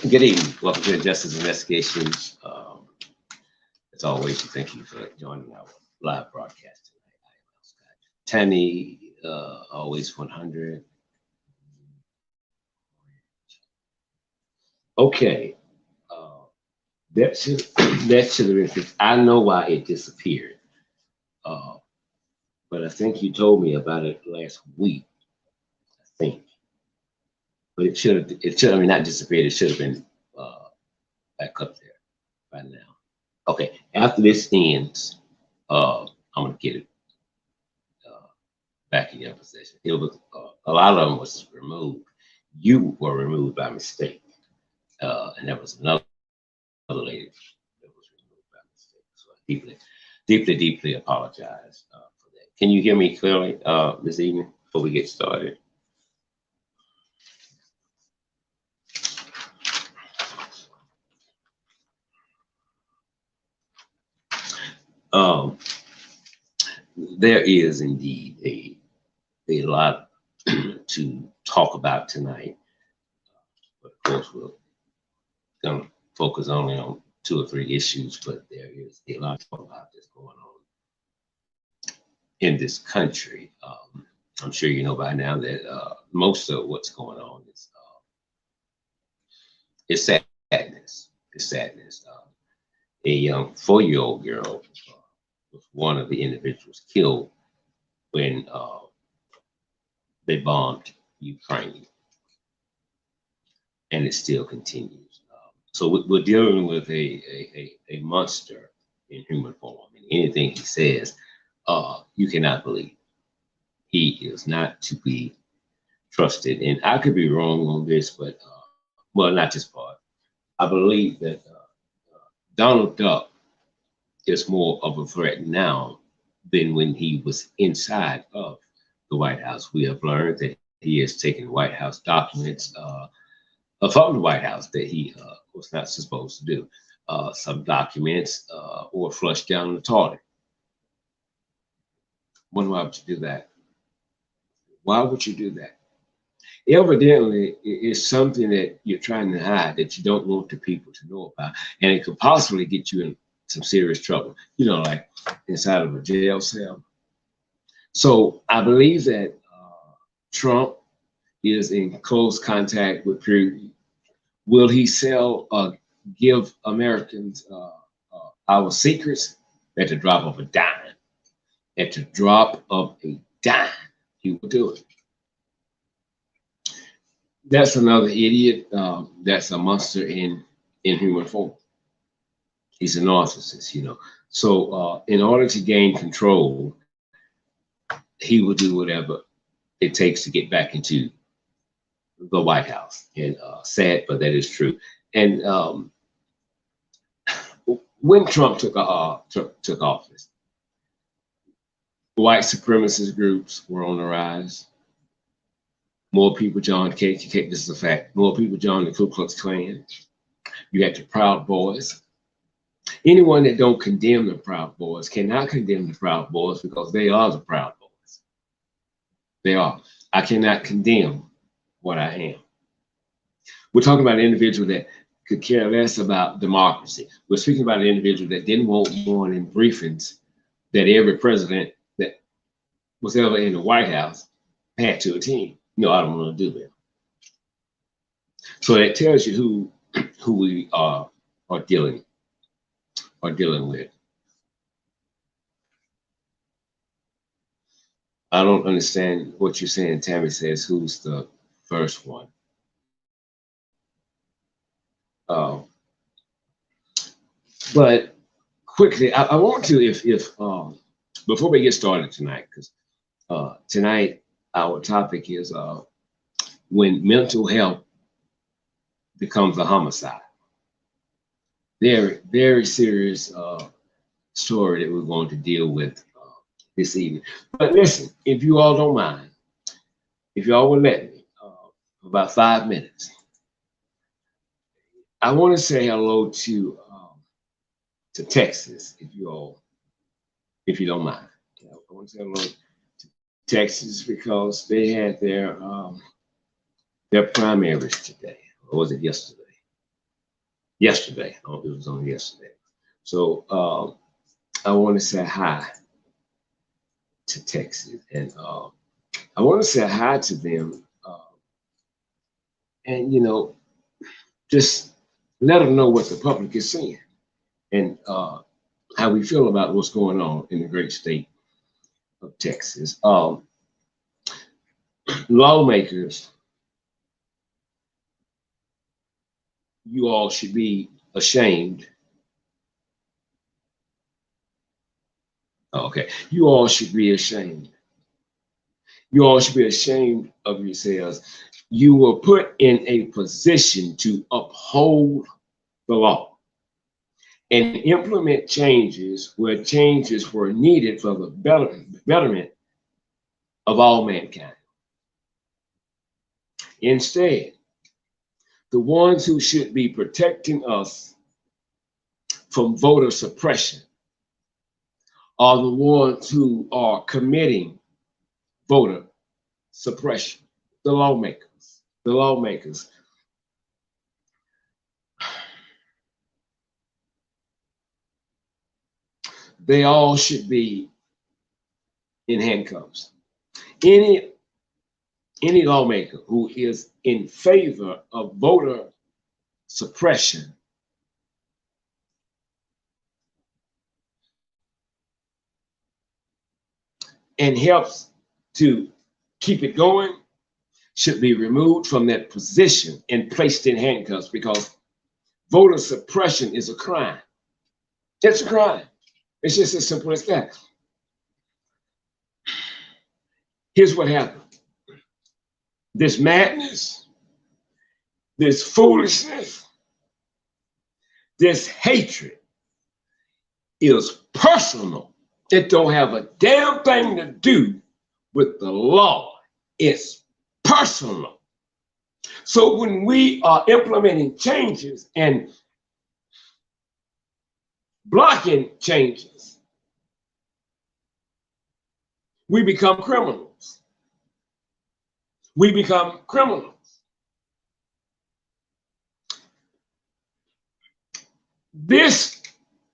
Good evening. Welcome to the Justice Investigation. As always, thank you for joining our live broadcast tonight. I am Scott. Tanny, always 100. Okay. That should have been fixed. I know why it disappeared. But I think you told me about it last week. I think. But I mean, not disappeared. It should have been back up there by now. Okay, after this ends, I'm gonna get it back in your possession. It was a lot of them was removed. You were removed by mistake, and there was another lady that was removed by mistake. So I deeply apologize for that. Can you hear me clearly this evening before we get started? There is indeed a lot to talk about tonight, but of course we're going to focus only on 2 or 3 issues. But there is a lot to talk about that's going on in this country. I'm sure you know by now that most of what's going on is sadness. It's sadness. A young 4-year-old girl was one of the individuals killed when they bombed Ukraine, and it still continues. So we're dealing with a monster in human form, and anything he says, you cannot believe. He is not to be trusted, and I could be wrong on this, but well, not this part. I believe that Donald Duck is more of a threat now than when he was inside of the White House. We have learned that he has taken White House documents from the White House that he was not supposed to do. Some documents were flushed down the toilet. Why would you do that? Why would you do that? Evidently, it's something that you're trying to hide that you don't want the people to know about, and it could possibly get you in some serious trouble, like inside of a jail cell. So I believe that Trump is in close contact with Putin. Will he give Americans our secrets? At the drop of a dime. At the drop of a dime, he will do it. That's another idiot. That's a monster in human form. He's a narcissist, So in order to gain control, he will do whatever it takes to get back into the White House. And sad, but that is true. And when Trump took office, white supremacist groups were on the rise. More people joined KKK. This is a fact. More people joined the Ku Klux Klan. You had the Proud Boys. Anyone that don't condemn the Proud Boys cannot condemn the Proud Boys because they are the Proud Boys. They are. I cannot condemn what I am. We're talking about an individual that could care less about democracy. We're speaking about an individual that didn't want morning briefings that every president that was ever in the White House had to attend. No, I don't want to do that. So that tells you who we are dealing with. I don't understand what you're saying. Tammy says, who's the first one? But quickly, I want to, if before we get started tonight, because tonight our topic is when mental health becomes a homicide. Very, very serious story that we're going to deal with this evening. But listen, if you all don't mind, if you all will let me, for about 5 minutes, I want to say hello to Texas, if you don't mind. I want to say hello to Texas because they had their primaries today, or was it yesterday? Yesterday, oh, it was on yesterday. So I want to say hi to Texas, and I want to say hi to them, and just let them know what the public is saying and how we feel about what's going on in the great state of Texas. Lawmakers, you all should be ashamed. Okay, you all should be ashamed. You all should be ashamed of yourselves. You were put in a position to uphold the law and implement changes where changes were needed for the betterment of all mankind. Instead, the ones who should be protecting us from voter suppression are the ones who are committing voter suppression. The lawmakers. The lawmakers. They all should be in handcuffs. Any lawmaker who is in favor of voter suppression and helps to keep it going should be removed from that position and placed in handcuffs, because voter suppression is a crime. It's a crime. It's just as simple as that. Here's what happened. This madness, this foolishness, this hatred is personal. It don't have a damn thing to do with the law. It's personal. So when we are implementing changes and blocking changes, we become criminals. We become criminals. This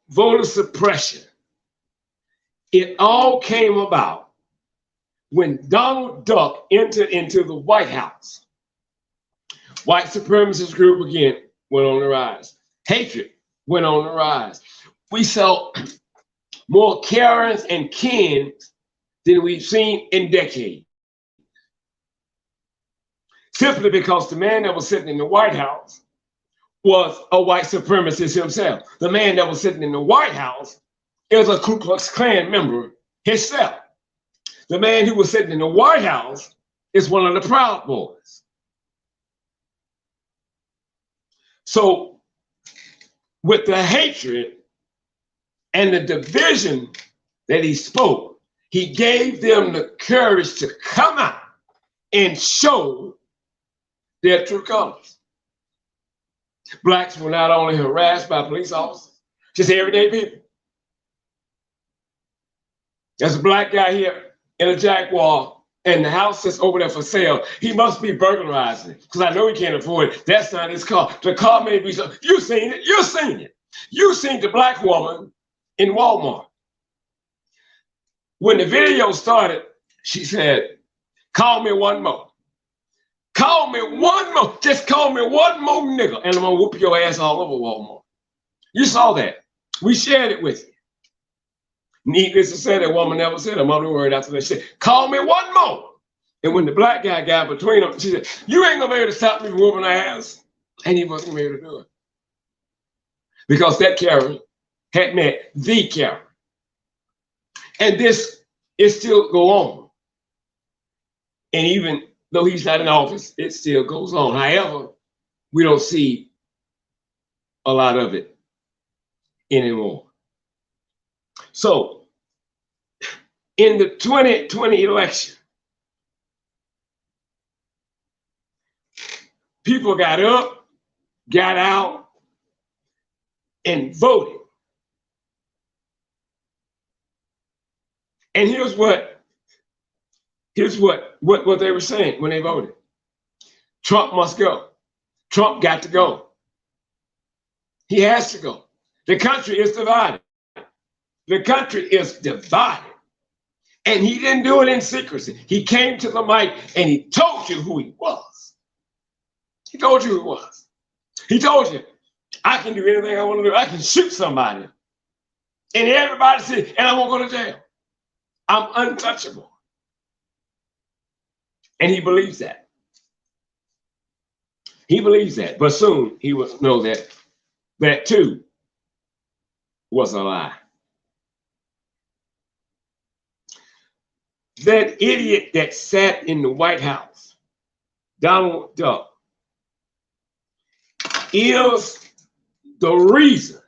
voter suppression, it all came about when Donald Duck entered into the White House. White supremacist group again went on the rise. Hatred went on the rise. We saw more Karens and Kens than we've seen in decades. Simply because the man that was sitting in the White House was a white supremacist himself. The man that was sitting in the White House is a Ku Klux Klan member himself. The man who was sitting in the White House is one of the Proud Boys. So with the hatred and the division that he spoke, he gave them the courage to come out and show their true colors. Blacks were not only harassed by police officers, just everyday people. There's a black guy here in a Jaguar, and the house that's over there for sale. He must be burglarizing it, because I know he can't afford it. That's not his car. The car may be so. You seen it. You seen it. You seen the black woman in Walmart. When the video started, she said, "Call me one more. Call me one more. Just call me one more nigga, and I'm gonna whoop your ass all over Walmart." You saw that. We shared it with you. Needless to say, that woman never said a mother word after that. She said, "Call me one more." And when the black guy got between them, she said, "You ain't gonna be able to stop me from whooping her ass." And he wasn't able to do it. Because that Karen had met the Karen. And this is still go on. And even though he's not in office, it still goes on. However, we don't see a lot of it anymore. So in the 2020 election, people got up, got out, and voted. And here's what they were saying when they voted. Trump must go. Trump got to go. He has to go. The country is divided. The country is divided. And he didn't do it in secrecy. He came to the mic and he told you who he was. He told you who he was. He told you, I can do anything I want to do. I can shoot somebody. And everybody said, and I won't go to jail. I'm untouchable. And he believes that. He believes that. But soon he will know that that too was a lie. That idiot that sat in the White House, Donald Duck, is the reason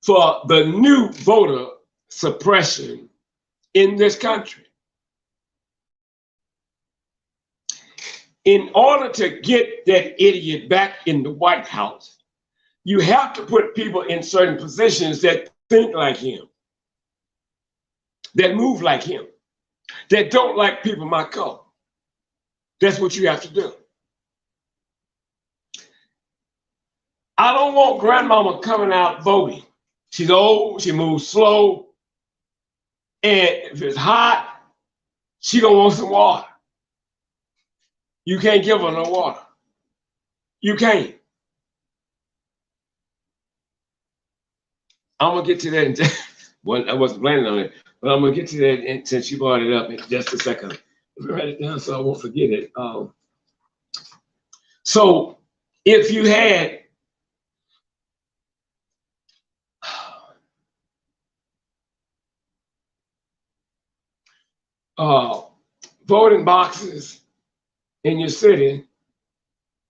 for the new voter suppression in this country. In order to get that idiot back in the White House, you have to put people in certain positions that think like him, that move like him, that don't like people my color. That's what you have to do. I don't want grandmama coming out voting. She's old, she moves slow, and if it's hot, she gonna want some water. You can't give her no water. You can't. I'm gonna get to that in well, I wasn't planning on it, but I'm gonna get to that since you brought it up in just a second. Let me write it down so I won't forget it. So if you had voting boxes in your city,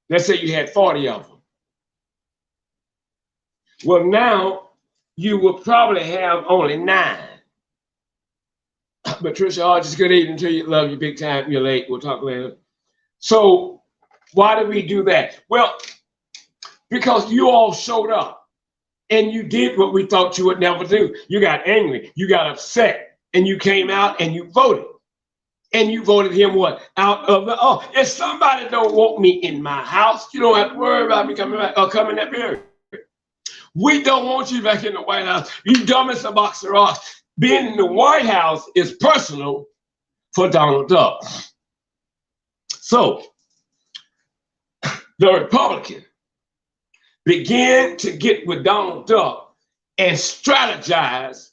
let's say you had 40 of them. Well, now you will probably have only 9. Patricia Hodges, good evening to you. Love you big time. You're late. We'll talk later. So why did we do that? Well, because you all showed up and you did what we thought you would never do. You got angry, you got upset, and you came out and you voted. And you voted him what? Out of the, oh, if somebody don't want me in my house, you don't have to worry about me coming back or coming that period. We don't want you back in the White House. You dumb as a box of rocks. Being in the White House is personal for Donald Duck. So the Republican began to get with Donald Duck and strategize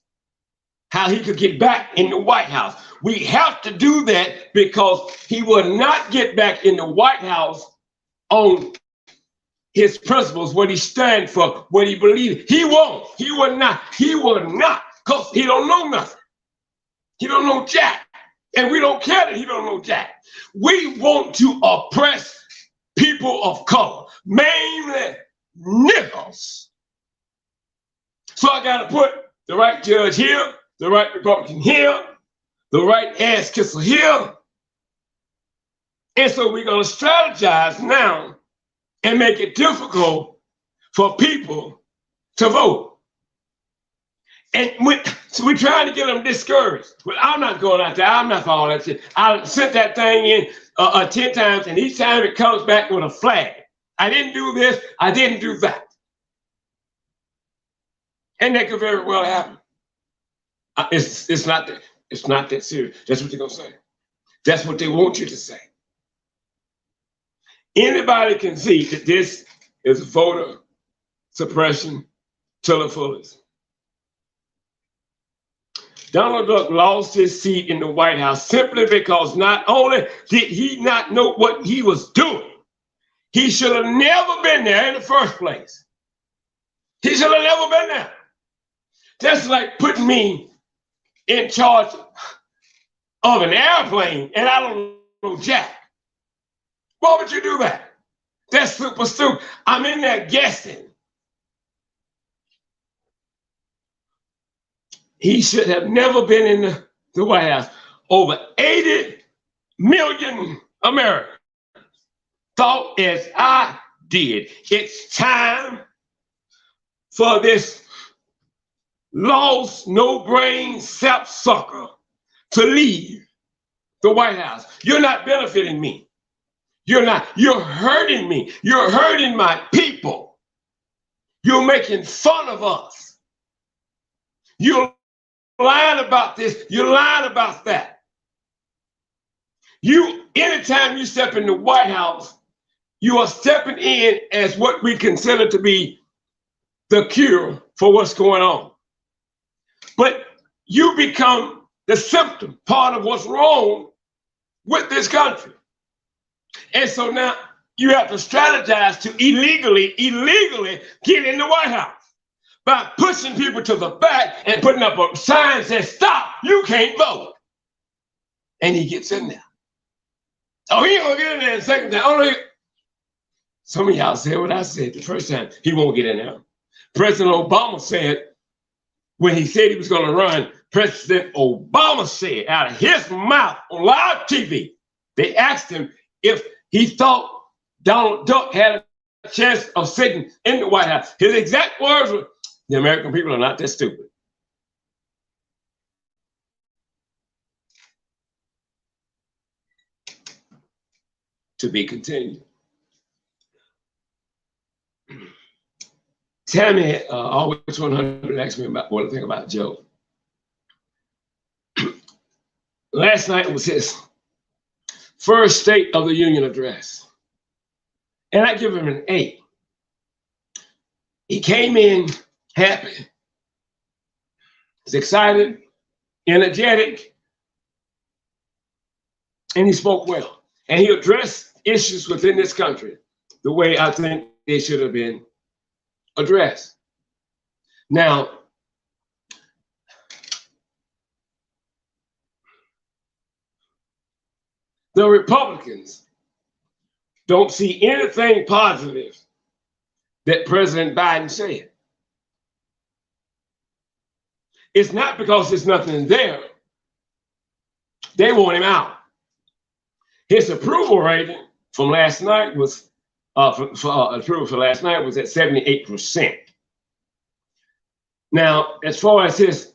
how he could get back in the White House. We have to do that because he will not get back in the White House on his principles, what he stands for, what he believes. He won't. He will not. He will not, because he don't know nothing. He don't know jack. And we don't care that he don't know jack. We want to oppress people of color, mainly niggers. So I got to put the right judge here, the right Republican here, the right ass kisser here. And so we're going to strategize now and make it difficult for people to vote. And so we're trying to get them discouraged. But I'm not going out there. I'm not for all that shit. I sent that thing in 10 times, and each time it comes back with a flag. I didn't do this. I didn't do that. And that could very well happen. It's not that serious. That's what they're going to say. That's what they want you to say. Anybody can see that this is voter suppression to the fullest. Donald Duck lost his seat in the White House simply because not only did he not know what he was doing, he should have never been there in the first place. He should have never been there. That's like putting me in charge of an airplane and I don't know jack. Why would you do that? That's super stupid. I'm in there guessing. He should have never been in the White House. Over 80 million Americans thought as I did. It's time for this lost, no-brain sapsucker to leave the White House. You're not benefiting me. You're not. You're hurting me. You're hurting my people. You're making fun of us. You're lying about this. You're lying about that. Anytime you step in the White House, you are stepping in as what we consider to be the cure for what's going on. But you become the symptom, part of what's wrong with this country. And so now you have to strategize to illegally get in the White House by pushing people to the back and putting up a sign that says, stop, you can't vote. And he gets in there. Oh, he ain't gonna get in there the second time. Oh, no. Some of y'all said what I said the first time. He won't get in there. President Obama said, when he said he was gonna run, President Obama said out of his mouth on live TV, they asked him if he thought Donald Duck had a chance of sitting in the White House. His exact words were, the American people are not that stupid. To be continued. Tammy, always 100, asked me about what I think about Joe. Last night was his first State of the Union address. And I give him an 8. He came in happy. He's excited, energetic, and he spoke well. And he addressed issues within this country the way I think they should have been addressed. Now, the Republicans don't see anything positive that President Biden said. It's not because there's nothing there. They want him out. His approval rating from last night was approval for last night was at 78%. Now, as far as his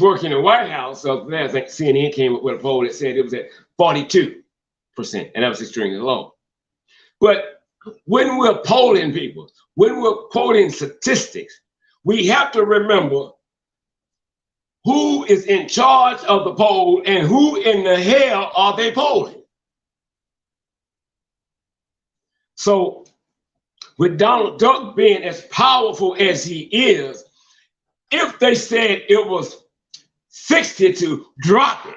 work in the White House, I think CNN came up with a poll that said it was at 42%, and that was extremely low. But when we're polling people, when we're quoting statistics, we have to remember who is in charge of the poll and who in the hell are they polling. So with Donald Duck being as powerful as he is, if they said it was 60 to drop it,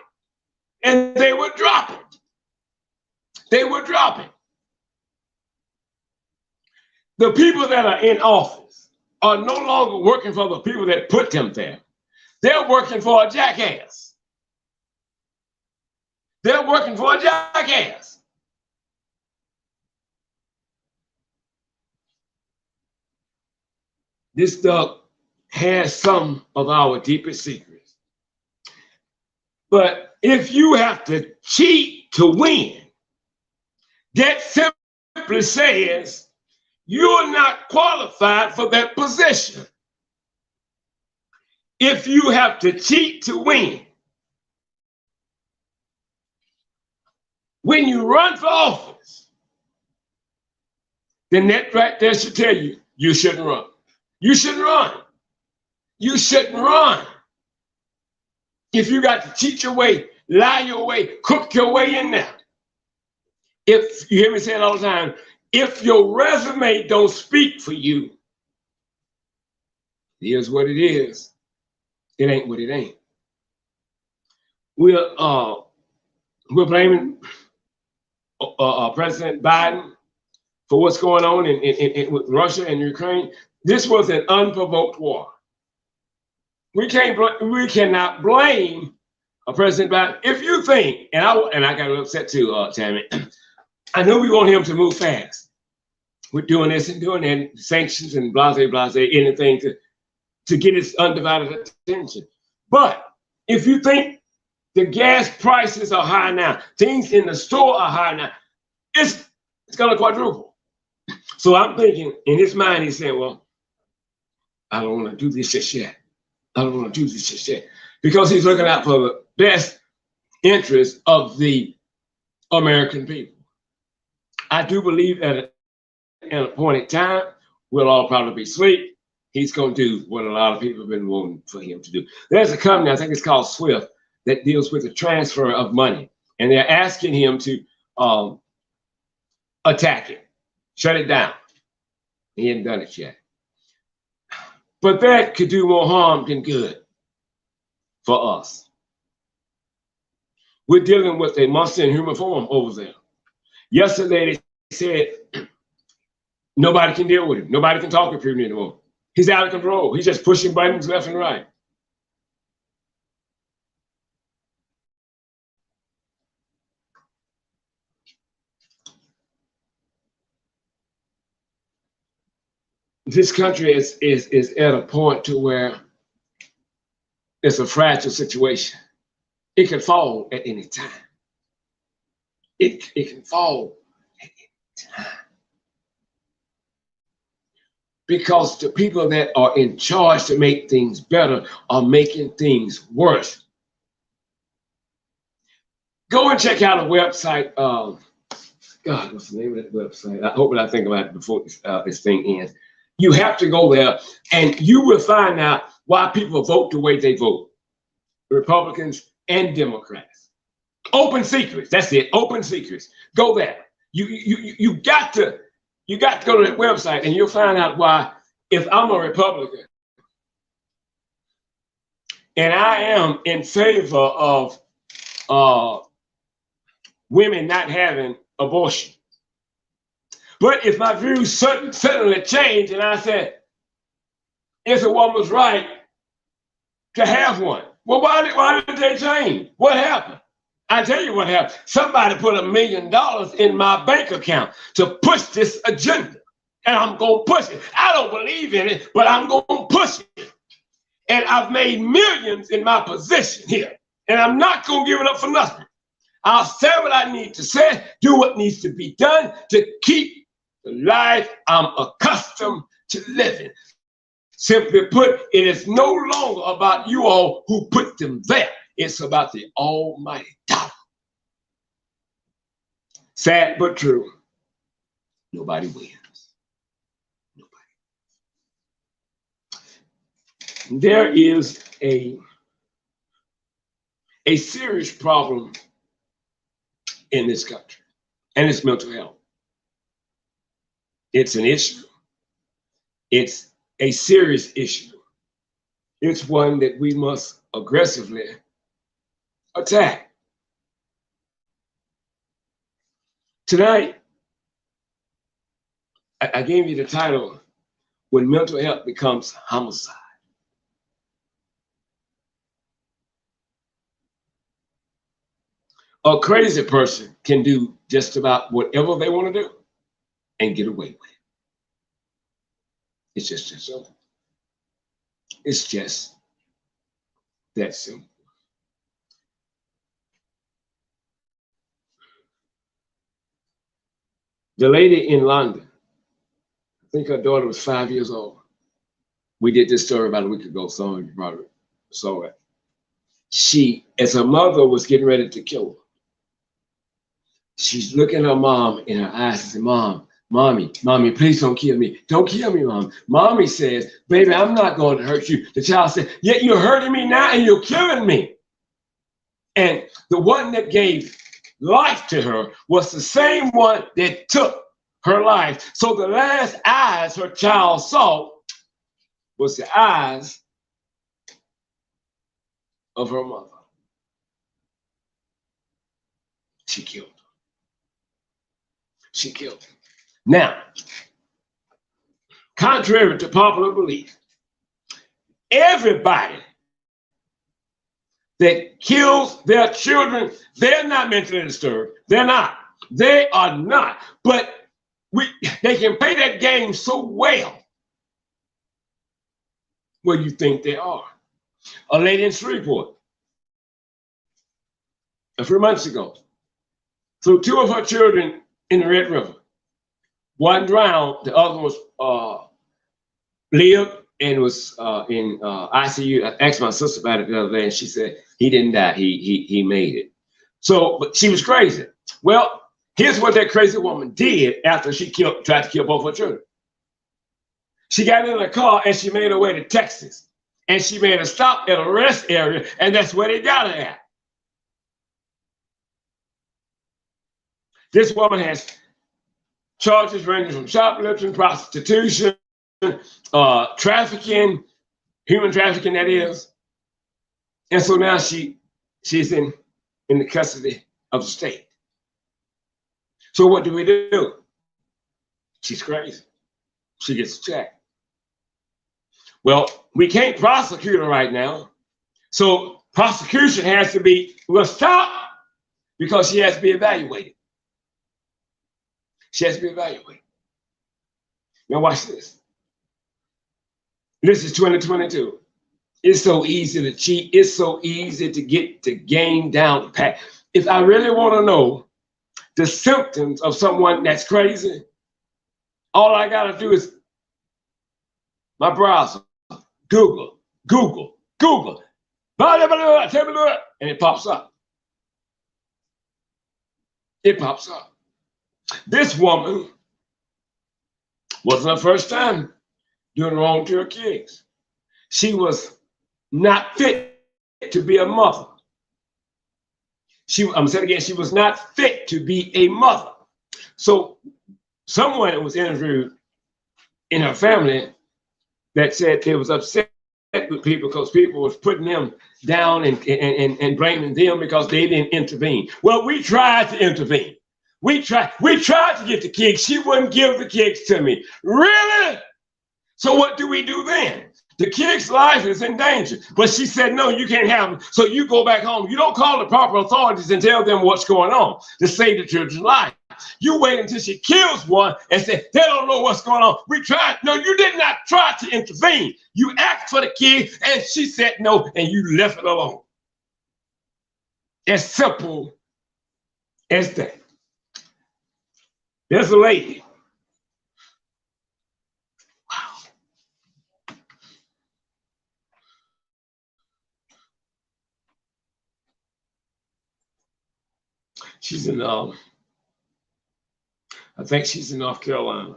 and they would drop it. They would drop it. The people that are in office are no longer working for the people that put them there. They're working for a jackass. They're working for a jackass. This Duck has some of our deepest secrets. But if you have to cheat to win, that simply says you're not qualified for that position. If you have to cheat to win, when you run for office, then that right there should tell you, you shouldn't run. You shouldn't run. You shouldn't run. If you got to cheat your way, lie your way, cook your way in there. If you hear me say it all the time, if your resume don't speak for you, here's what it is. It ain't what it ain't. We're blaming President Biden for what's going on with Russia and Ukraine. This was an unprovoked war. We cannot blame President Biden, if you think, and I got a little upset too, Tammy. I know we want him to move fast. We're doing this and doing that, sanctions and blase, anything to get his undivided attention. But if you think the gas prices are high now, things in the store are high now, it's gonna quadruple. So I'm thinking in his mind, he's saying, well, I don't want to do this just yet. I don't want to do this just yet. Because he's looking out for the best interest of the American people. I do believe that at an appointed time, we'll all probably be asleep. He's going to do what a lot of people have been wanting for him to do. There's a company, I think it's called Swift, that deals with the transfer of money. And they're asking him to attack it, shut it down. He hadn't done it yet. But that could do more harm than good for us. We're dealing with a monster in human form over there. Yesterday, they said nobody can deal with him. Nobody can talk with him anymore. He's out of control. He's just pushing buttons left and right. This country is at a point to where it's a fragile situation. It can fall at any time. It can fall at any time. Because the people that are in charge to make things better are making things worse. Go and check out a website. God, what's the name of that website? I hope that I think about it before this thing ends. You have to go there and you will find out why people vote the way they vote. Republicans and Democrats. Open secrets. That's it. Open secrets. Go there. You got to go to that website and you'll find out why. If I'm a Republican and I am in favor of women not having abortion, but if my views suddenly change and I said it's a woman's right to have one, well, why did they change? What happened? I tell you what happened. Somebody put $1 million in my bank account to push this agenda. And I'm going to push it. I don't believe in it, but I'm going to push it. And I've made millions in my position here. And I'm not going to give it up for nothing. I'll say what I need to say, do what needs to be done to keep the life I'm accustomed to living. Simply put, it is no longer about you all who put them there. It's about the almighty dollar. Sad but true. Nobody wins. There is a serious problem in this country, and it's mental health. It's an issue. It's a serious issue. It's one that we must aggressively attack. Tonight, I gave you the title, When Mental Health Becomes Homicide. A crazy person can do just about whatever they want to do and get away with it. It's just that simple. It's just that simple. The lady in London, I think her daughter was 5 years old. We did this story about a week ago. Some of you probably saw it. She, as her mother was getting ready to kill her, she's looking at her mom in her eyes and says, Mommy, please don't kill me. Don't kill me, Mom. Mommy says, baby, I'm not going to hurt you. The child said, yet you're hurting me now and you're killing me. And the one that gave life to her was the same one that took her life. So the last eyes her child saw was the eyes of her mother. She killed her. She killed him. Now, contrary to popular belief, everybody that kills their children, they're not mentally disturbed. They're not. They are not. But they can play that game so well where you think they are. A lady in Shreveport, a few months ago, threw two of her children in the Red River. One drowned, the other was lived and was in ICU. I asked my sister about it the other day, and she said he didn't die. He made it. So, but she was crazy. Well, here's what that crazy woman did after she tried to kill both her children. She got in a car and she made her way to Texas, and she made a stop at a rest area, and that's where they got her at. This woman has charges ranging from shoplifting, prostitution, trafficking, human trafficking, that is. And so now she's in the custody of the state. So what do we do? She's crazy. She gets checked. Well, we can't prosecute her right now. So prosecution has to be, well, stop, because she has to be evaluated. She has to be evaluated. Now watch this. This is 2022. It's so easy to cheat. It's so easy to get the game down pat. If I really want to know the symptoms of someone that's crazy, all I got to do is my browser, Google, and it pops up. It pops up. This woman wasn't her first time doing wrong to her kids. She not fit to be a mother. I'm saying again, she was not fit to be a mother. So someone was interviewed in her family that said they was upset with people because people was putting them down and blaming them because they didn't intervene. Well, we tried to intervene. We tried to get the kids. She wouldn't give the kids to me. Really? So what do we do then? The kid's life is in danger. But she said, no, you can't have them. So you go back home. You don't call the proper authorities and tell them what's going on to save the children's life. You wait until she kills one and say, they don't know what's going on. We tried. No, you did not try to intervene. You asked for the kid and she said no, and you left it alone. As simple as that. There's a lady. Wow. She's in, I think she's in North Carolina.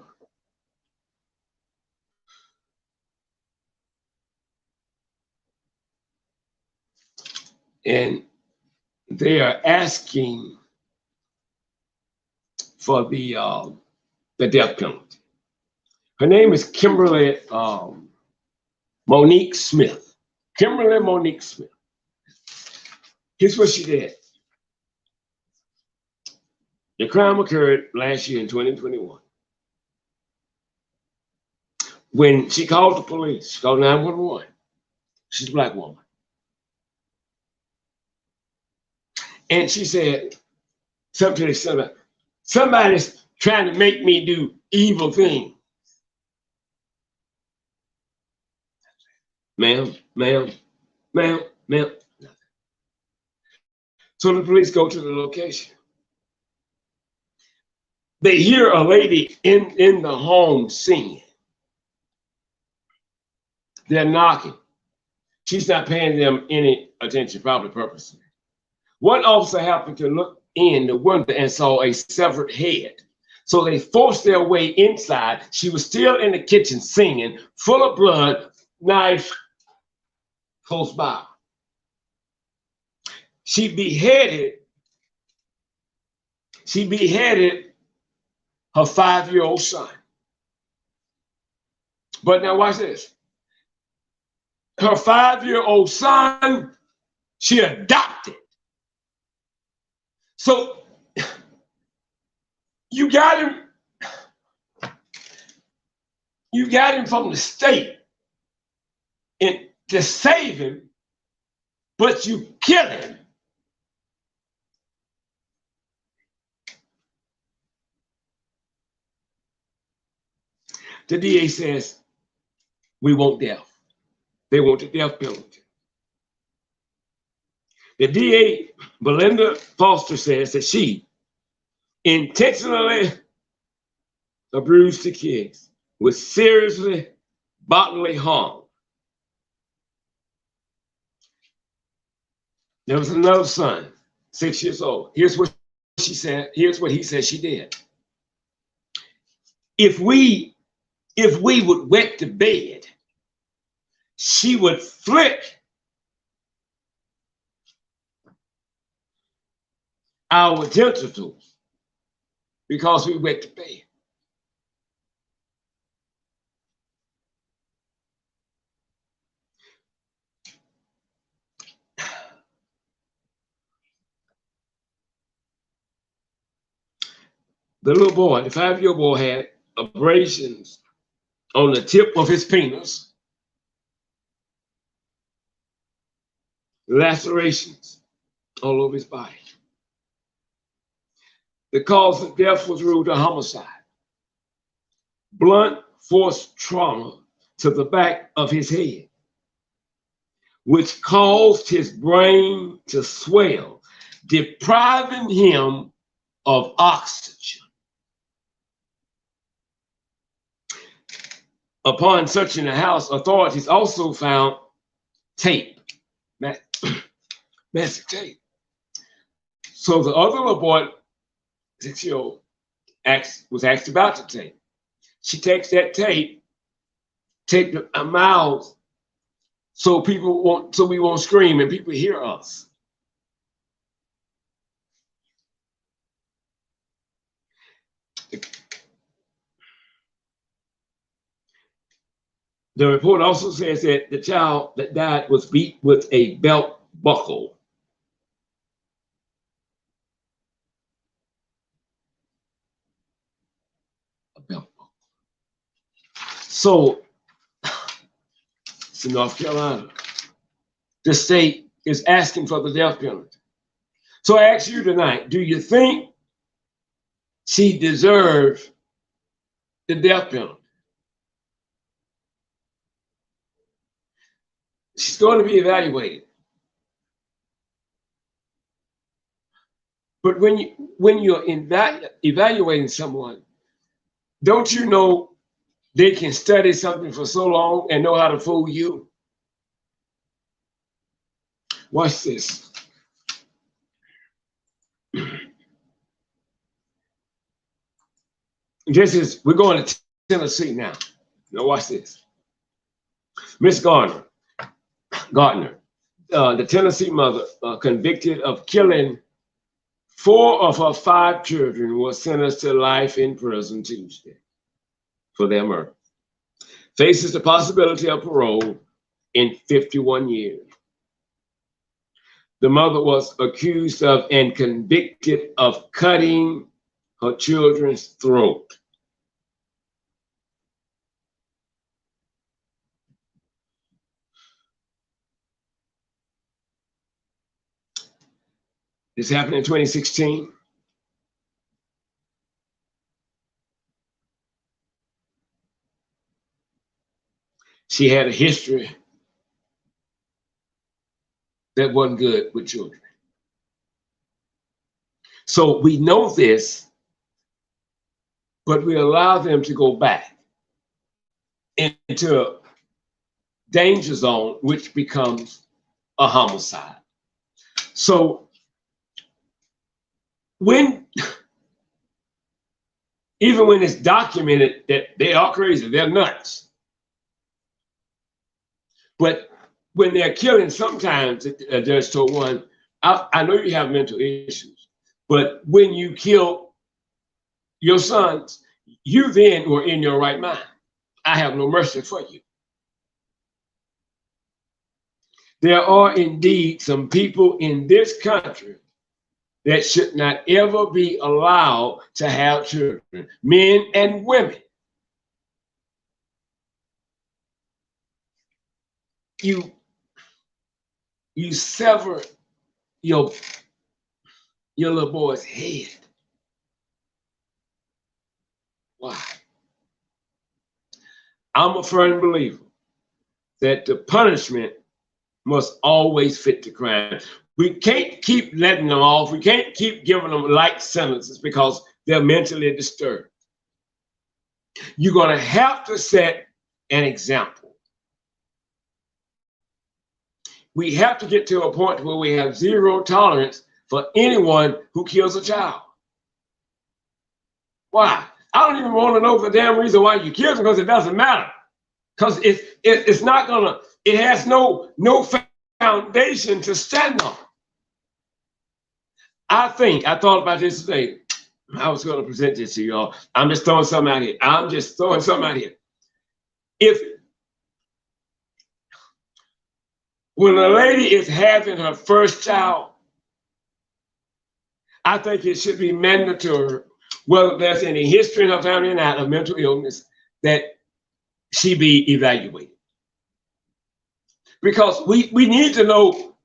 And they are asking for the death penalty. Her name is Kimberly Monique Smith. Kimberly Monique Smith. Here's what she did. The crime occurred last year in 2021. When she called the police, she called 911. She's a black woman. And she said something to the son, somebody's trying to make me do evil things. Ma'am. So the police go to the location. They hear a lady in the home singing. They're knocking. She's not paying them any attention, probably purposely. One officer happened to look in the window and saw a severed head. So they forced their way inside. She was still in the kitchen singing, full of blood, knife close by. She beheaded her 5-year-old son. But now watch this. Her 5-year-old son, she adopted. So you got him from the state and to save him, but you killing. The DA says, we want death. They want the death penalty. The DA, Belinda Foster, says that she intentionally abused the kids with seriously bodily harm. There was another son, 6 years old. Here's what she said. Here's what he said she did. If we would wet the bed, she would flick our genitals because we wet the bed. The little boy, the 5-year-old boy, had abrasions on the tip of his penis, lacerations all over his body. The cause of death was ruled a homicide. Blunt force trauma to the back of his head, which caused his brain to swell, depriving him of oxygen. Upon searching the house, authorities also found tape, massive tape. So the other little boy, 6-year-old, was asked about the tape. She takes that tape, taped our mouths, so we won't scream and people hear us. The report also says that the child that died was beat with a belt buckle. A belt buckle. So, it's in North Carolina. The state is asking for the death penalty. So I ask you tonight, do you think she deserves the death penalty? She's going to be evaluated. But when you're evaluating someone, don't you know they can study something for so long and know how to fool you? Watch this. We're going to Tennessee now. Now watch this. Miss Gardner, the Tennessee mother convicted of killing 4 of her 5 children, was sentenced to life in prison Tuesday for their murder. Faces the possibility of parole in 51 years. The mother was accused of and convicted of cutting her children's throat. This happened in 2016. She had a history that wasn't good with children. So we know this, but we allow them to go back into a danger zone, which becomes a homicide. So even when it's documented that they are crazy, they're nuts. But when they're killing, sometimes a judge told one, I know you have mental issues, but when you kill your sons, you then were in your right mind. I have no mercy for you. There are indeed some people in this country that should not ever be allowed to have children, men and women. You sever your little boy's head. Why? I'm a firm believer that the punishment must always fit the crime. We can't keep letting them off. We can't keep giving them light sentences because they're mentally disturbed. You're going to have to set an example. We have to get to a point where we have zero tolerance for anyone who kills a child. Why? I don't even want to know the damn reason why you killed them, because it doesn't matter. Because it's not gonna, it has no foundation to stand on. I thought about this today. I was going to present this to y'all. I'm just throwing something out here. If when a lady is having her first child, I think it should be mandatory, whether there's any history in her family or not of mental illness, that she be evaluated. Because we need to know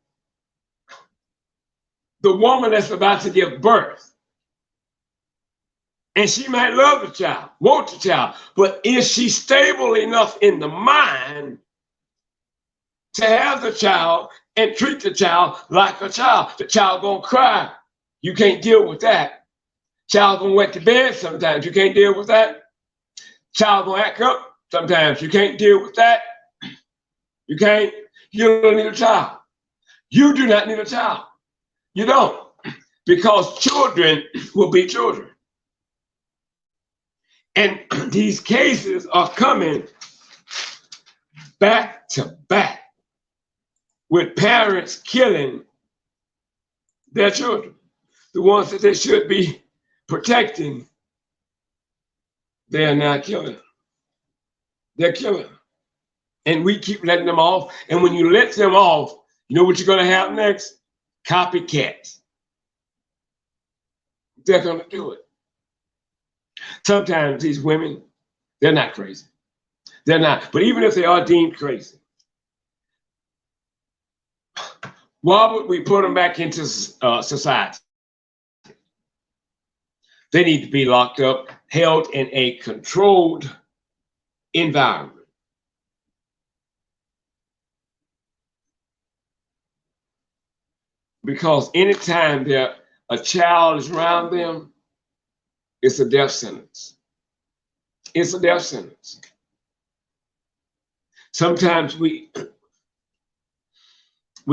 the woman that's about to give birth. And she might love the child, want the child, but is she stable enough in the mind to have the child and treat the child like a child? The child gonna cry. You can't deal with that. Child gonna wet the bed sometimes. You can't deal with that. Child gonna act up sometimes. You can't deal with that. You can't. You don't need a child. You do not need a child. You don't. Because children will be children. And these cases are coming back to back with parents killing their children. The ones that they should be protecting, they are now killing. They're killing. And we keep letting them off. And when you let them off, you know what you're going to have next? Copycats. They're going to do it. Sometimes these women, they're not crazy. They're not. But even if they are deemed crazy, why would we put them back into society? They need to be locked up, held in a controlled environment. Because anytime a child is around them, it's a death sentence. It's a death sentence. Sometimes we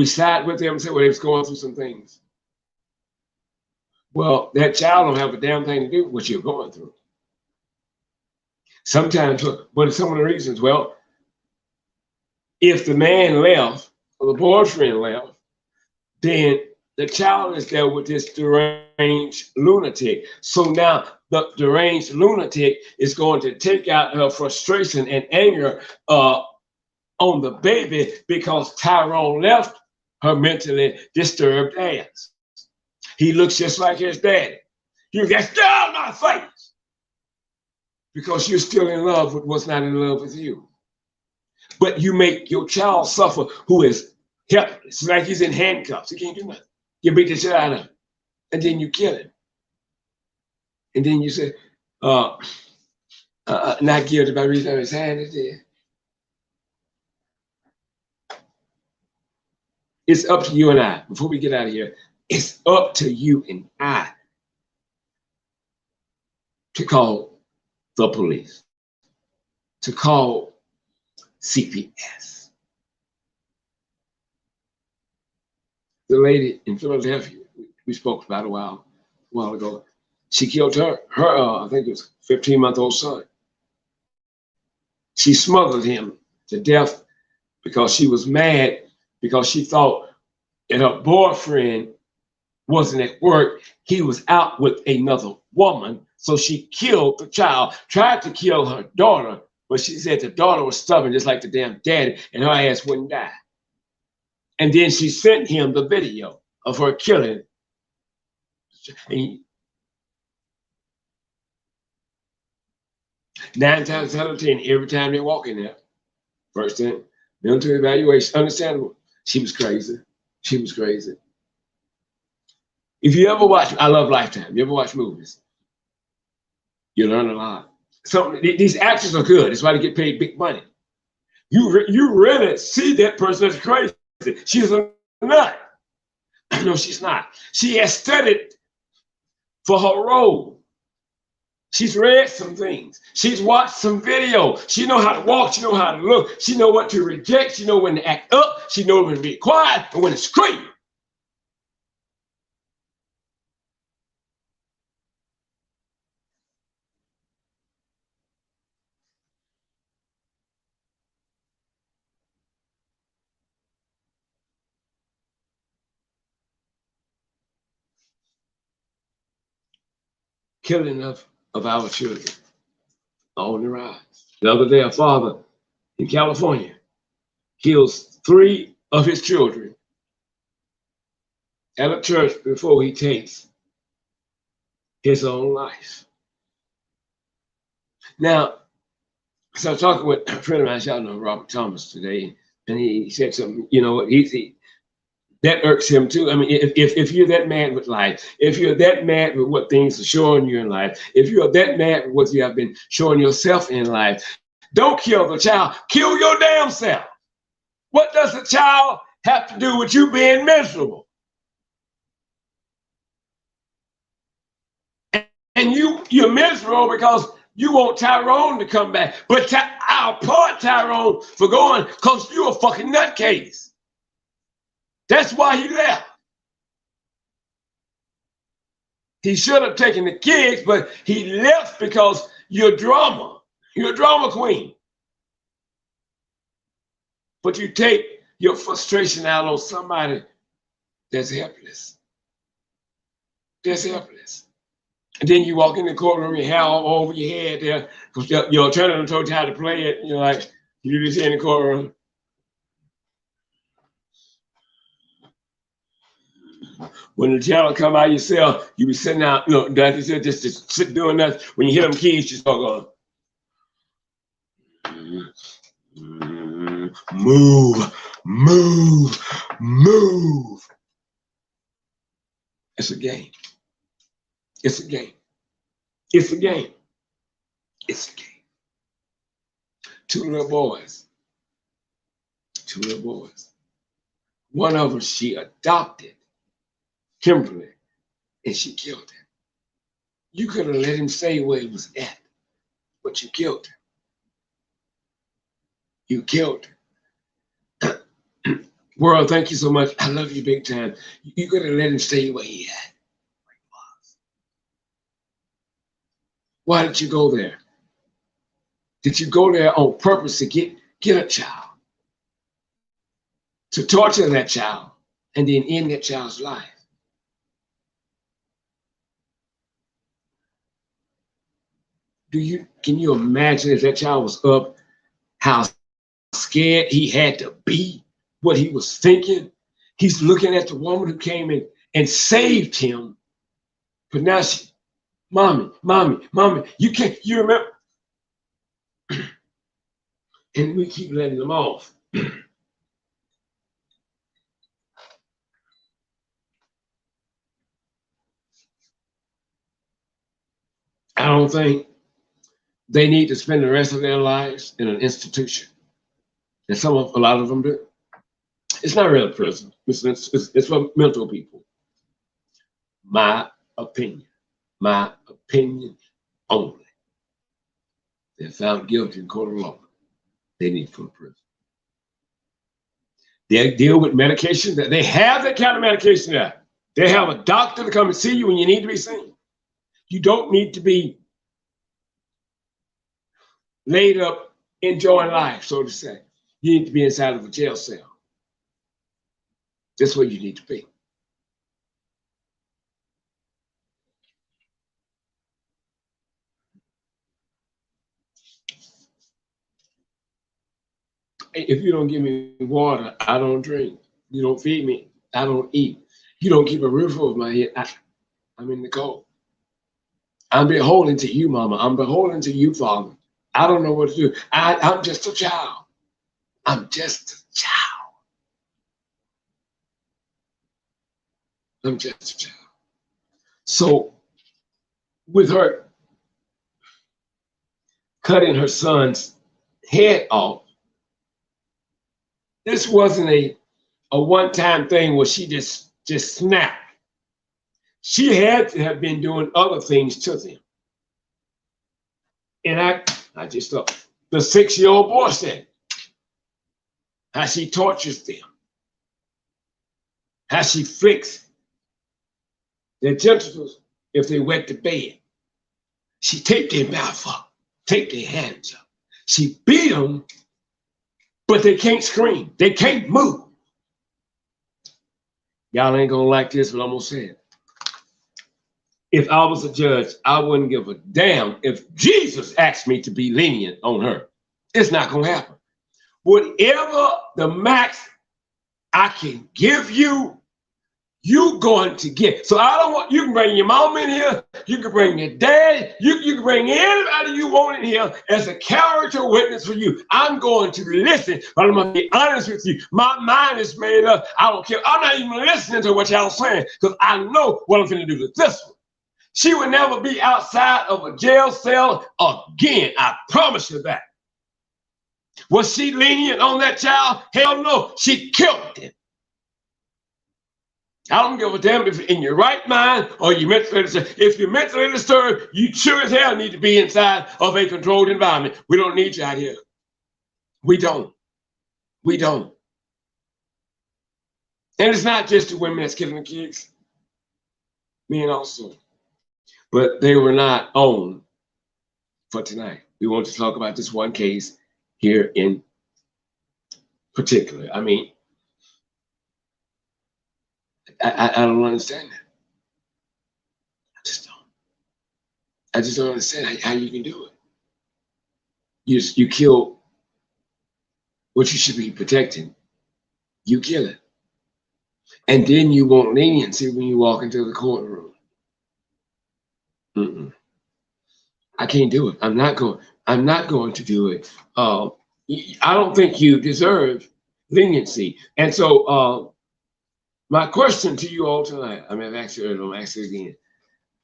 side with them and say, well, they was going through some things. Well, that child don't have a damn thing to do with what you're going through. Sometimes, but some of the reasons, well, if the man left or the boyfriend left, then the child is there with this deranged lunatic. So now the deranged lunatic is going to take out her frustration and anger on the baby because Tyrone left her mentally disturbed ass. He looks just like his daddy. You get down my face because you're still in love with what's not in love with you. But you make your child suffer who is helpless, like he's in handcuffs. He can't do nothing. You beat the shit out of him, and then you kill him. And then you say, not guilty by reason of his hand is there. It's up to you and I, before we get out of here, it's up to you and I to call the police, to call CPS. The lady in Philadelphia, we spoke about a while ago, she killed her I think it was 15-month-old son. She smothered him to death because she was mad because she thought that her boyfriend wasn't at work. He was out with another woman. So she killed the child, tried to kill her daughter, but she said the daughter was stubborn, just like the damn daddy, and her ass wouldn't die. And then she sent him the video of her killing. And 9 times out of 10, every time they walk in there, first thing, mental evaluation, understandable. She was crazy. She was crazy. If you ever watch, I love Lifetime. You ever watch movies? You learn a lot. So these actors are good. That's why they get paid big money. You really see that person as crazy. She's a nut. No, she's not. She has studied for her role. She's read some things. She's watched some video. She know how to walk. She know how to look. She know what to reject. She know when to act up. She know when to be quiet and when to scream. Killing of our children on the rise. The other day, a father in California kills 3 of his children at a church before he takes his own life. Now, so I was talking with a friend of mine, y'all know Robert Thomas today, and he said something, you know what, that irks him too. I mean, if you're that mad with life, if you're that mad with what things are showing you in life, if you're that mad with what you have been showing yourself in life, don't kill the child, kill your damn self. What does the child have to do with you being miserable? And you're miserable because you want Tyrone to come back. But I'll applaud Tyrone for going because you're a fucking nutcase. That's why he left. He should have taken the kids, but he left because you're drama. You're a drama queen. But you take your frustration out on somebody that's helpless. That's helpless. And then you walk in the courtroom, your hair all over your head there, because your attorney told you how to play it. You're like, you just in the courtroom. When the channel come out yourself, you be sitting out, like you said, just sit doing that. When you hear them keys, you start going, move, move, move. It's a game. It's a game. It's a game. It's a game. 2 little boys. 2 little boys. One of them she adopted, Kimberly, and she killed him. You could have let him stay where he was at, but you killed him. You killed him. World, thank you so much. I love you big time. You could have let him stay where he at. Why did you go there? Did you go there on purpose to get a child? To torture that child and then end that child's life? Can you imagine if that child was up, how scared he had to be, what he was thinking? He's looking at the woman who came in and saved him, but now she, mommy, you can't, you remember? And we keep letting them off. I don't think they need to spend the rest of their lives in an institution. And a lot of them do. It's not really prison. It's for mental people. My opinion only. They're found guilty in court of law. They need to go to prison. They deal with medication. They have that kind of medication there. They have a doctor to come and see you when you need to be seen. You don't need to be laid up enjoying life, so to say. You need to be inside of a jail cell. That's where you need to be. If you don't give me water, I don't drink. You don't feed me, I don't eat. You don't keep a roof over my head, I'm in the cold. I'm beholden to you, mama. I'm beholden to you, father. I don't know what to do. I'm just a child. I'm just a child. I'm just a child. So with her cutting her son's head off, this wasn't a one-time thing where she just snapped. She had to have been doing other things to them. And I just thought, the 6-year-old boy said, how she tortures them, how she flicks their genitals if they wet the bed. She take their mouth up, take their hands up. She beat them, but they can't scream. They can't move. Y'all ain't gonna like this, but I'm gonna say it. If I was a judge, I wouldn't give a damn if Jesus asked me to be lenient on her. It's not gonna happen. Whatever the max I can give you, you going to get. So I don't want, you can bring your mom in here, you can bring your dad, you can bring anybody you want in here as a character witness for you. I'm going to listen, but I'm going to be honest with you. My mind is made up. I don't care. I'm not even listening to what y'all saying because I know what I'm going to do with this one. She would never be outside of a jail cell again. I promise you that. Was she lenient on that child? Hell no. She killed him. I don't give a damn if you're in your right mind or you're mentally disturbed. If you're mentally disturbed, you sure as hell need to be inside of a controlled environment. We don't need you out here. We don't. We don't. And it's not just the women that's killing the kids. Men also. But they were not on for tonight. We want to talk about this one case here in particular. I mean, I don't understand that. I just don't understand how you can do it. You kill what you should be protecting. You kill it. And then you want leniency when you walk into the courtroom. I can't do it. I'm not going to do it. I don't think you deserve leniency. And so my question to you all tonight, I mean, I've asked you earlier, I'm asking again.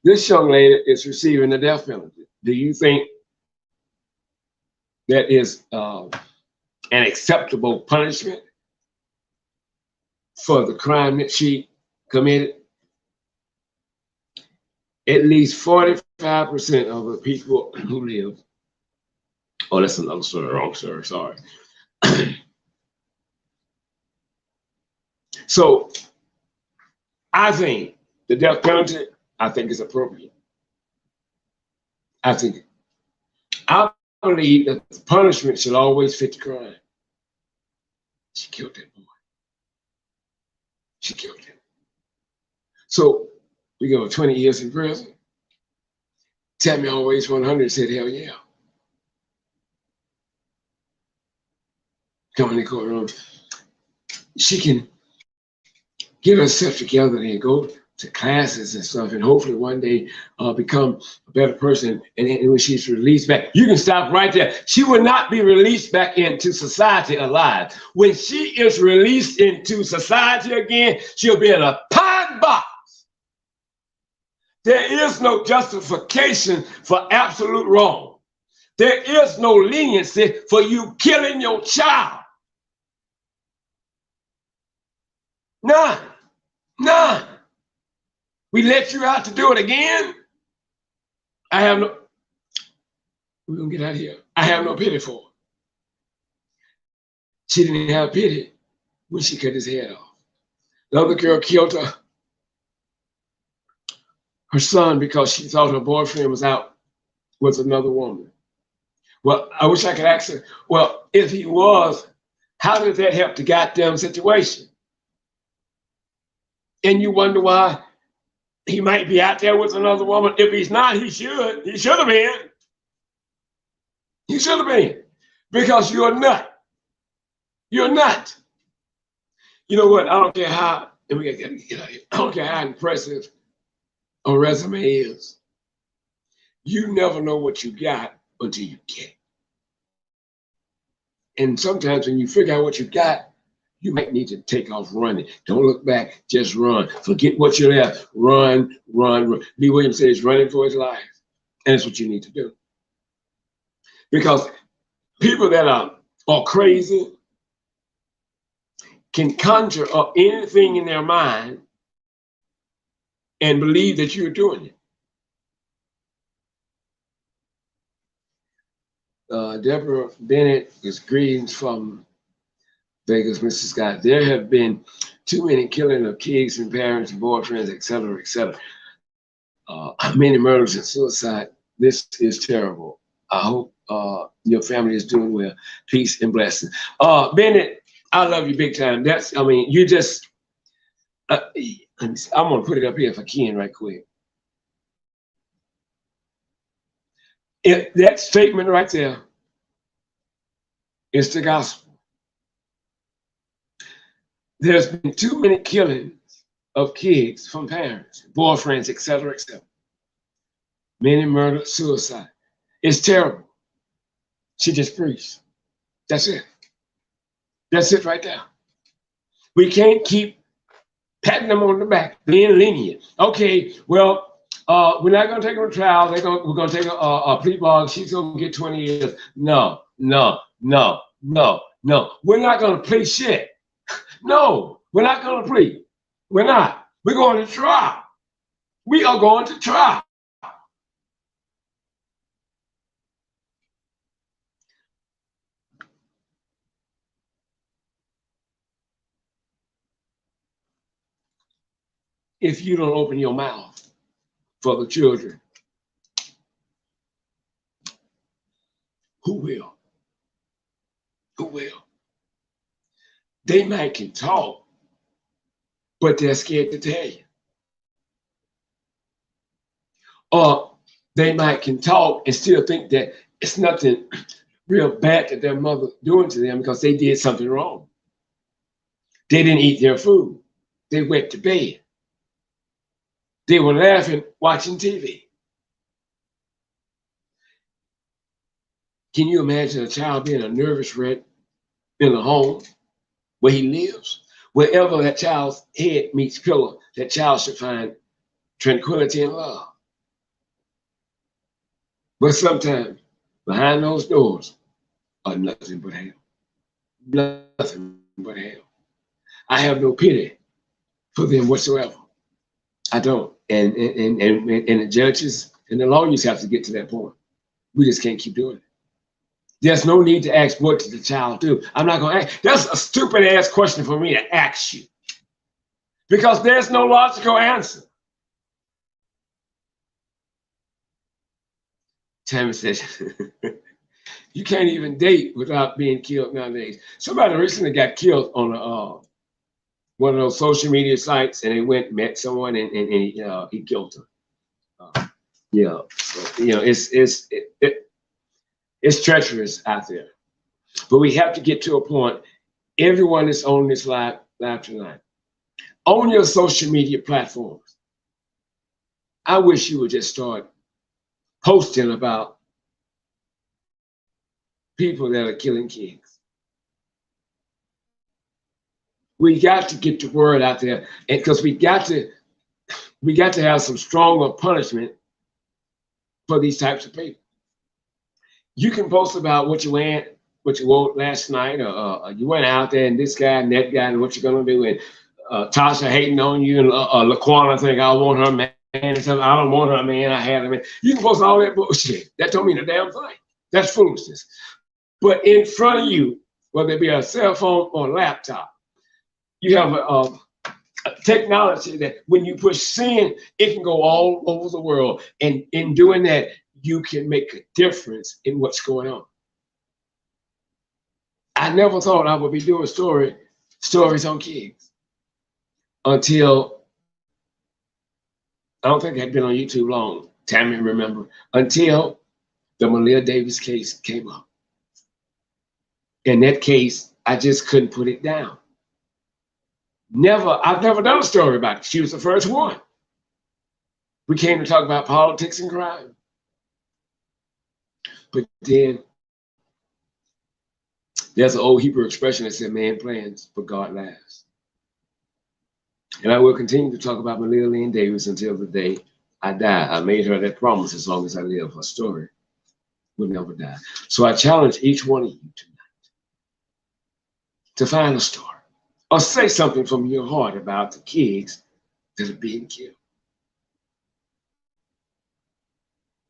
This young lady is receiving the death penalty. Do you think that is an acceptable punishment for the crime that she committed? At least 45% of the people who live, oh, that's another story, wrong story, sorry. So I think the death penalty, I think is appropriate. I believe that the punishment should always fit the crime. She killed that boy. She killed him. So we go 20 years in prison. Tammy Always 100 said, hell yeah. Come in the courtroom. She can get herself together and go to classes and stuff, and hopefully one day become a better person. And when she's released back, you can stop right there. She will not be released back into society alive. When she is released into society again, she'll be in a pine box. There is no justification for absolute wrong. There is no leniency for you killing your child. None. None. We let you out to do it again. We're gonna get out of here. I have no pity for her. She didn't have pity when she cut his head off. The other girl killed her son because she thought her boyfriend was out with another woman. Well, I wish I could ask her, well, if he was, how did that help the goddamn situation? And you wonder why he might be out there with another woman. If he's not, he should. He should have been. He should have been. Because you're a nut. You're a nut. You know what? I don't care how, and we gotta get out of here. I don't care how impressive a resume is. You never know what you got until you get it. And sometimes when you figure out what you got, you might need to take off running. Don't look back, just run. Forget what you left. Run, run, run. Lee Williams says running for his life. And that's what you need to do. Because people that are crazy can conjure up anything in their mind and believe that you're doing it. Deborah Bennett is greetings from Vegas, Mr. Scott. There have been too many killing of kids and parents and boyfriends, et cetera, et cetera. Many murders and suicide. This is terrible. I hope your family is doing well. Peace and blessings. Bennett, I love you big time. That's, I mean, you just, I'm gonna put it up here if I can right quick. That statement right there is the gospel. There's been too many killings of kids from parents, boyfriends, et cetera, et cetera. Many murder, suicide. It's terrible. She just preached. That's it. That's it right there. We can't keep patting them on the back, being lenient. Okay, well, we're not going to take her to trial. We're going to take a plea bargain. She's going to get 20 years. No, no, no, no, no. We're not going to plea shit. No, we're not going to plea. We're not. We're going to trial. We are going to trial. If you don't open your mouth for the children, who will? Who will? They might can talk, but they're scared to tell you. Or they might can talk and still think that it's nothing real bad that their mother doing to them because they did something wrong. They didn't eat their food. They went to bed. They were laughing, watching TV. Can you imagine a child being a nervous wreck in a home where he lives? Wherever that child's head meets pillow, that child should find tranquility and love. But sometimes behind those doors are nothing but hell. Nothing but hell. I have no pity for them whatsoever. I don't. And the judges and the lawyers have to get to that point. We just can't keep doing it. There's no need to ask, what did the child do? I'm not going to ask. That's a stupid ass question for me to ask you. Because there's no logical answer. Tammy says, you can't even date without being killed nowadays. Somebody recently got killed on one of those social media sites, and they went and met someone, and he killed her. Yeah, so, you know, it's treacherous out there. But we have to get to a point. Everyone is on this live tonight. On your social media platforms, I wish you would just start posting about people that are killing kids. We got to get the word out there, and because we got to have some stronger punishment for these types of people. You can post about what you wore last night, or you went out there and this guy and that guy and what you're gonna do, and Tasha hating on you, and Laquana think I want her man, and something. I don't want her man, I had him. You can post all that bullshit. That don't mean a damn thing. That's foolishness. But in front of you, whether it be a cell phone or a laptop, you have a technology that when you push send, it can go all over the world. And in doing that, you can make a difference in what's going on. I never thought I would be doing stories on kids until, I don't think I'd been on YouTube long, Tammy remember, until the Malia Davis case came up. In that case, I just couldn't put it down. I've never done a story about it. She was the first one. We came to talk about politics and crime. But then There's an old Hebrew expression that said, man plans, but God laughs. And I will continue to talk about Malia Lynn Davis until the day I die. I made her that promise. As long as I live, her story will never die. So I challenge each one of you tonight to find a story or say something from your heart about the kids that are being killed.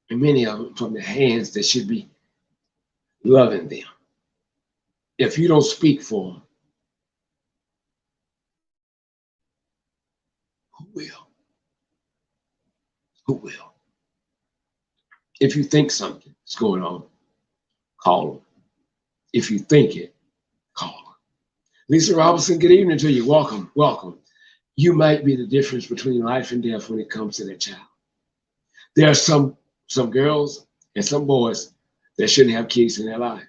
And many of them from the hands that should be loving them. If you don't speak for them, who will? Who will? If you think something is going on, call them. If you think it, call them. Lisa Robinson, good evening to you. Welcome, welcome. You might be the difference between life and death when it comes to that child. There are some girls and some boys that shouldn't have kids in their life.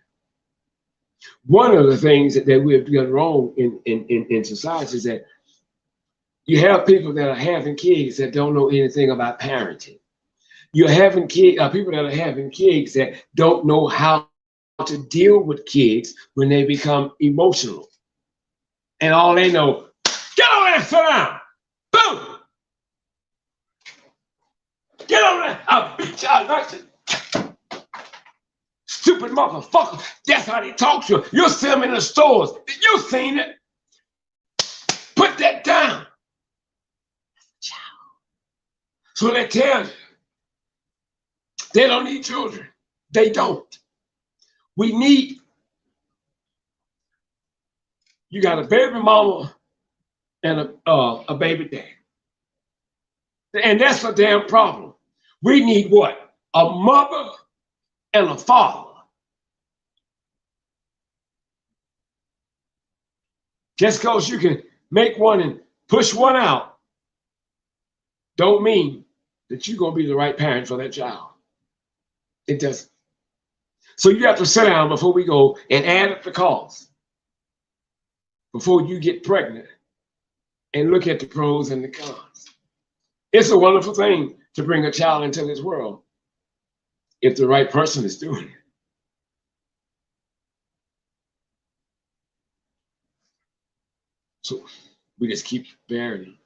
One of the things that we have done wrong in society is that you have people that are having kids that don't know anything about parenting. You're having people that are having kids that don't know how to deal with kids when they become emotional. And all they know, get over there, sit down. Boom. Get over there. I'll beat you out. Stupid motherfucker. That's how they talk to you. You'll see them in the stores. You've seen it. Put that down. So they tell you they don't need children. They don't. We need, you got a baby mama and a baby dad. And that's a damn problem. We need what? A mother and a father. Just because you can make one and push one out, don't mean that you're going to be the right parent for that child. It doesn't. So you have to sit down before we go and add up the cost before you get pregnant and look at the pros and the cons. It's a wonderful thing to bring a child into this world if the right person is doing it. So we just keep bearing.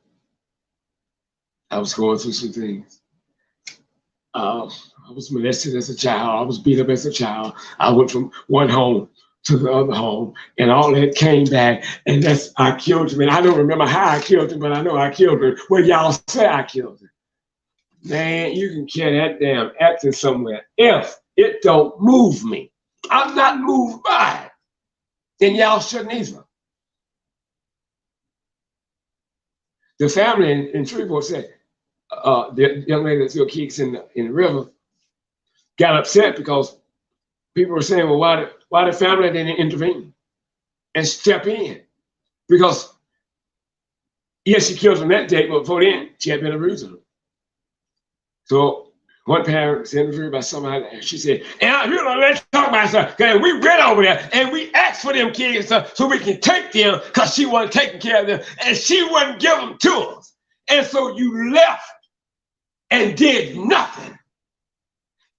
I was going through some things. I was molested as a child. I was beat up as a child. I went from one home to the other home, and all that came back, and I killed him. And I don't remember how I killed him, but I know I killed him. Well, y'all say I killed him. Man, you can kill that damn acting somewhere else. It don't move me. I'm not moved by it. And y'all shouldn't either. The family in Shreveport said, the young lady that threw kicks in the river got upset because people were saying, well, why the family didn't intervene and step in? Because, yes, she killed him that day, but before then, she had been abusing him. So one parent was interviewed by somebody, and she said, and you know, let's talk about stuff, because we went over there and we asked for them kids so we can take them, because she wasn't taking care of them, and she wouldn't give them to us. And so you left and did nothing.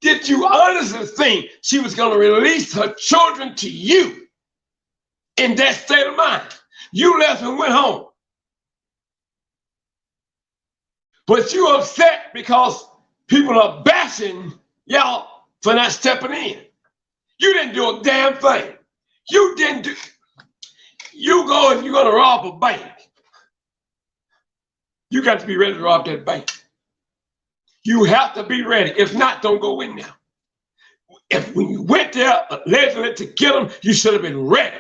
Did you honestly think she was going to release her children to you in that state of mind? You left and went home. But you upset because people are bashing y'all for not stepping in. You didn't do a damn thing. You go and you're going to rob a bank. You got to be ready to rob that bank. You have to be ready. If not, don't go in there. If when you went there allegedly to kill them, you should have been ready.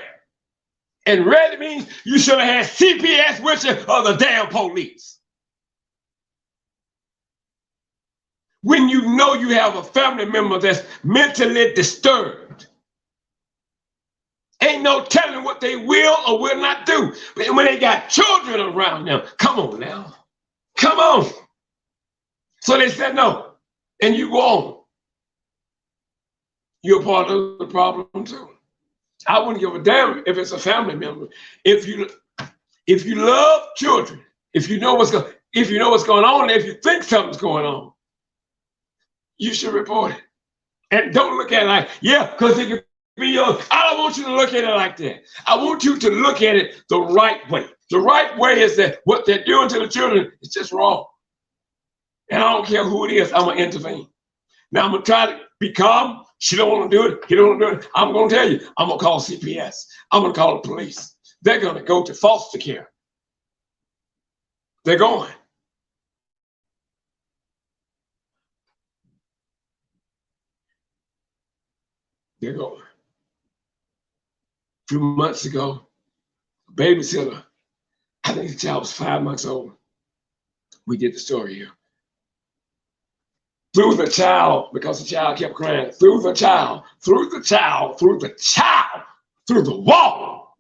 And ready means you should have had CPS with you or the damn police. When you know you have a family member that's mentally disturbed, ain't no telling what they will or will not do. But when they got children around them, come on now. Come on. So they said no, and you go on. You're part of the problem too. I wouldn't give a damn if it's a family member. If you love children, if you know what's going on, if you think something's going on, you should report it. And don't look at it like, yeah, because it could be yours. I don't want you to look at it like that. I want you to look at it the right way. The right way is that what they're doing to the children is just wrong. And I don't care who it is, I'm going to intervene. Now I'm going to try to be calm. She don't want to do it. He don't want to do it. I'm going to tell you, I'm going to call CPS. I'm going to call the police. They're going to go to foster care. They're going. They're going. A few months ago, a babysitter, I think the child was 5 months old. We did the story here. Threw the child, because the child kept crying, threw the child through the wall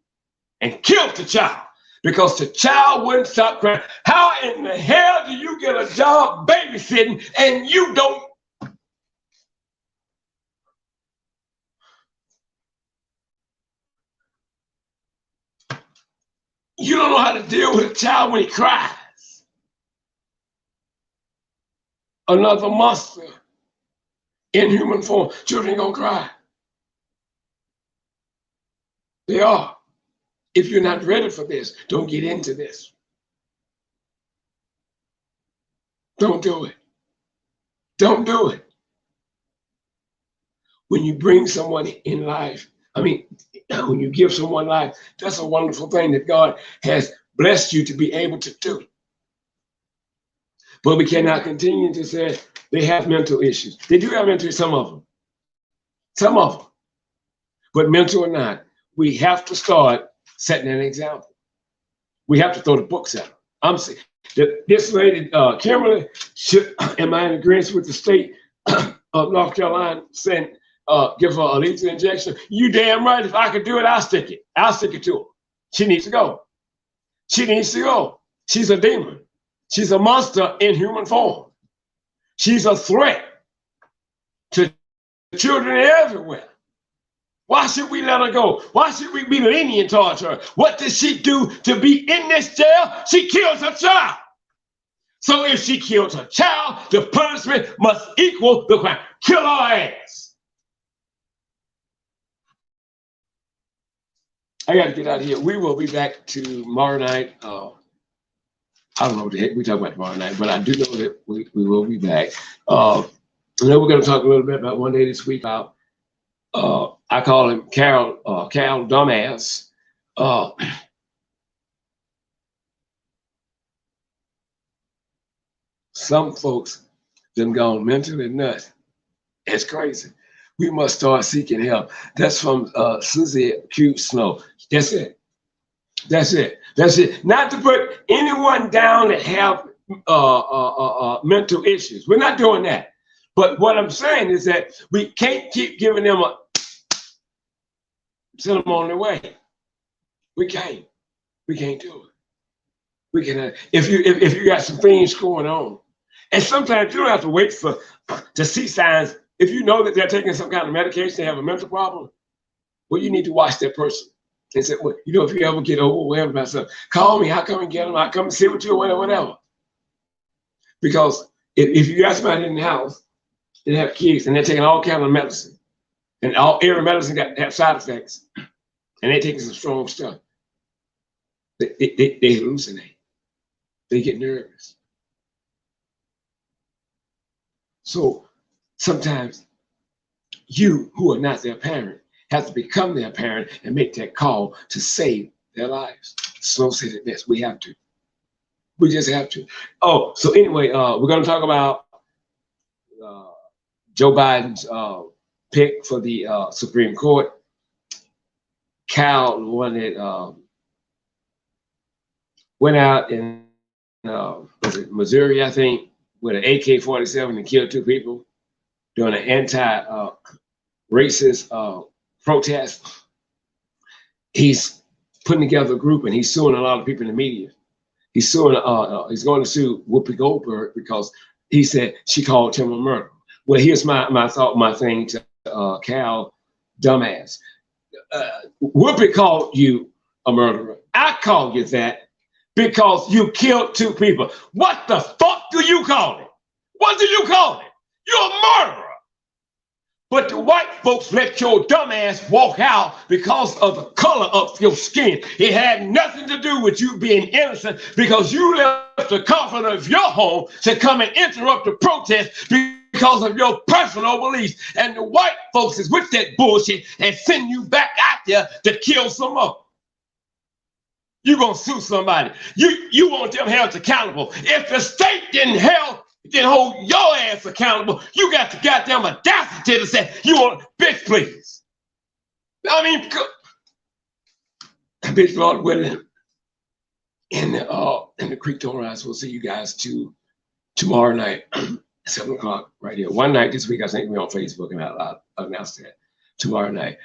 and killed the child because the child wouldn't stop crying. How in the hell do you get a job babysitting and you don't? You don't know how to deal with a child when he cries. Another monster in human form. Children gonna cry. They are. If you're not ready for this, don't get into this. Don't do it. Don't do it. When you bring someone in life, when you give someone life, that's a wonderful thing that God has blessed you to be able to do. But we cannot continue to say they have mental issues. They do have mental issues, some of them. Some of them. But mental or not, we have to start setting an example. We have to throw the books at them. I'm saying that this lady, Kimberly, am I in agreement with the state of North Carolina saying, give her a lethal injection? You damn right. If I could do it, I'll stick it. I'll stick it to her. She needs to go. She needs to go. She's a demon. She's a monster in human form. She's a threat to children everywhere. Why should we let her go? Why should we be lenient towards her? What did she do to be in this jail? She killed her child. So if she killed her child, the punishment must equal the crime. Kill her ass. I got to get out of here. We will be back tomorrow night. I don't know what the heck we talk about tomorrow night, but I do know that we will be back. I know we're going to talk a little bit about one day this week about, I call him Cal Dumbass. Some folks done gone mentally nuts. It's crazy. We must start seeking help. That's from Susie Q. Snow. That's it. That's it. That's it. Not to put anyone down that have mental issues. We're not doing that. But what I'm saying is that we can't keep giving them send them on their way. We can't. We can't do it. We can if you got some things going on, and sometimes you don't have to wait to see signs. If you know that they're taking some kind of medication, they have a mental problem, well, you need to watch that person. And say, well, if you ever get overwhelmed about something, call me. I'll come and get them. I'll come and sit with you or whatever. Because if you got somebody in the house that have kids and they're taking all kinds of medicine, and every medicine have side effects, and they're taking some strong stuff, they hallucinate. They get nervous. So sometimes you, who are not their parent, have to become their parent and make that call to save their lives. Slow said it best. We have to. We just have to. Oh, so anyway, we're going to talk about Joe Biden's pick for the Supreme Court. Cal, the one that went out in was it Missouri, I think, with an AK-47 and killed 2 people during an anti-racist protest. He's putting together a group and he's suing a lot of people in the media. He's suing. He's going to sue Whoopi Goldberg because he said she called him a murderer. Well, here's my thing to Cal Dumbass. Whoopi called you a murderer. I call you that because you killed 2 people. What the fuck do you call it? What do you call it? You're a murderer. But the white folks let your dumb ass walk out because of the color of your skin. It had nothing to do with you being innocent, because you left the comfort of your home to come and interrupt the protest because of your personal beliefs. And the white folks is with that bullshit and send you back out there to kill some more. You're going to sue somebody. You want them held accountable. If the state didn't hold your ass accountable, you got the goddamn audacity to say, you want, bitch, please. I mean, bitch, Lord willing, in the Creek Don't Rise. We'll see you guys tomorrow night, 7 o'clock, right here. One night this week, I think we're on Facebook, and I'll announce that tomorrow night.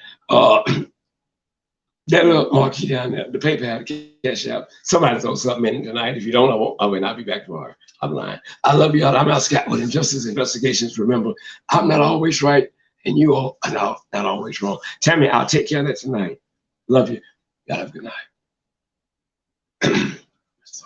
That little marquee down there, the PayPal, the Cash App. Somebody throw something in tonight. If you don't, I will not be back tomorrow. I'm lying. I love y'all. I'm Al Scott with Injustice Investigations. Remember, I'm not always right, and you all are not always wrong. Tammy, I'll take care of that tonight. Love you. Y'all have a good night. So